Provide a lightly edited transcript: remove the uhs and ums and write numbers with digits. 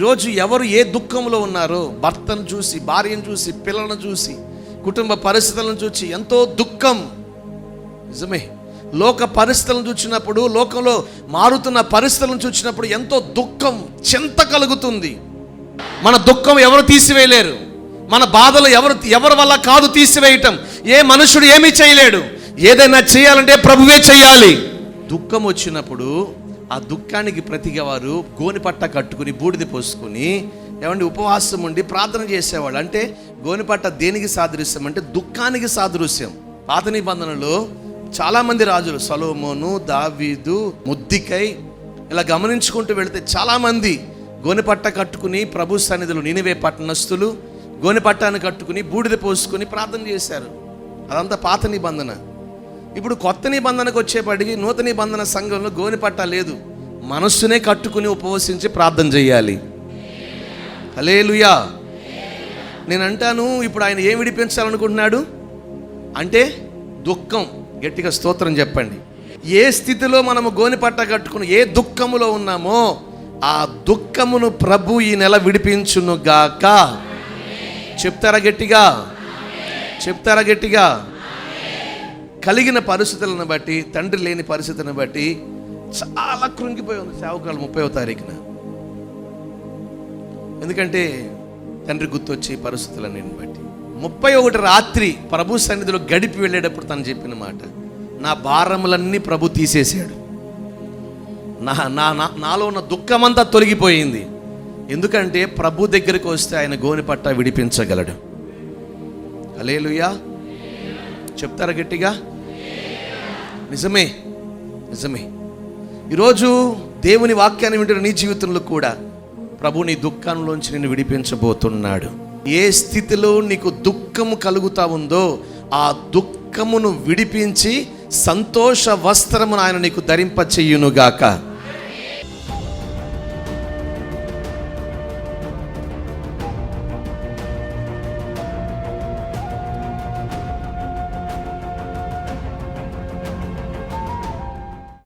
ఈరోజు ఎవరు ఏ దుఃఖంలో ఉన్నారో, భర్తను చూసి, భార్యను చూసి, పిల్లలను చూసి, కుటుంబ పరిస్థితులను చూసి ఎంతో దుఃఖం. నిజమే, లోక పరిస్థితులను చూసినప్పుడు, లోకంలో మారుతున్న పరిస్థితులను చూసినప్పుడు ఎంతో దుఃఖం, చింత కలుగుతుంది. మన దుఃఖం ఎవరు తీసివేయలేరు. మన బాధలు ఎవరి వల్ల కాదు తీసివేయటం. ఏ మనుషుడు ఏమీ చేయలేడు. ఏదైనా చేయాలంటే ప్రభువే చేయాలి. దుఃఖం వచ్చినప్పుడు ఆ దుఃఖానికి ప్రతిగా వారు గోనిపట్ట కట్టుకుని, బూడిద పోసుకొని, ఏమంటే ఉపవాసం ఉండి ప్రార్థన చేసేవాళ్ళు. అంటే గోనిపట్ట దేనికి సాదృశ్యం అంటే దుఃఖానికి సాదృశ్యం. పాత నిబంధనలో చాలామంది రాజులు, సొలొమోను, దావీదు, మొర్దెకై, ఇలా గమనించుకుంటూ వెళితే చాలామంది గోనిపట్ట కట్టుకుని ప్రభు సన్నిధిలో, నినివే పట్టణస్థులు గోనిపట్టాన్ని కట్టుకుని బూడిద పోసుకొని ప్రార్థన చేశారు. అదంతా పాత నిబంధన. ఇప్పుడు కొత్త నిబంధనకు వచ్చేప్పటికి నూతన నిబంధన సంఘంలో గోనిపట్ట లేదు. మనస్సునే కట్టుకుని ఉపవసించి ప్రార్థన చేయాలి. హల్లెలూయా. నేను అంటాను, ఇప్పుడు ఆయన ఏం విడిపించాలనుకుంటున్నాడు అంటే దుఃఖం. గట్టిగా స్తోత్రం చెప్పండి. ఏ స్థితిలో మనము గోనిపట్ట కట్టుకుని ఏ దుఃఖములో ఉన్నామో ఆ దుఃఖమును ప్రభు ఈ నెల విడిపించును గాక. చెప్తారా గట్టిగా? చెప్తారా గట్టిగా? కలిగిన పరిస్థితులను బట్టి, తండ్రి లేని పరిస్థితిని బట్టి చాలా కృంగిపోయి ఉంది సేవకులు 30వ తారీఖున. ఎందుకంటే తండ్రి గుర్తొచ్చే పరిస్థితులన్నిటిని బట్టి 31 రాత్రి ప్రభు సన్నిధిలో గడిపి వెళ్ళేటప్పుడు తను చెప్పిన మాట, నా భారములన్నీ ప్రభు తీసేశాడు. నాలో ఉన్న దుఃఖమంతా తొలగిపోయింది. ఎందుకంటే ప్రభు దగ్గరికి వస్తే ఆయన గోనిపట్ట విడిపించగలడు. హల్లెలూయా. చెప్తారా గట్టిగా? నిజమే, నిజమే. ఈరోజు దేవుని వాక్యాన్ని వింటున్న నీ జీవితంలో కూడా ప్రభు నీ దుఃఖంలోంచి నిన్ను విడిపించబోతున్నాడు. ఏ స్థితిలో నీకు దుఃఖము కలుగుతా ఉందో ఆ దుఃఖమును విడిపించి సంతోష వస్త్రమును ఆయన నీకు ధరింప చెయ్యునుగాక.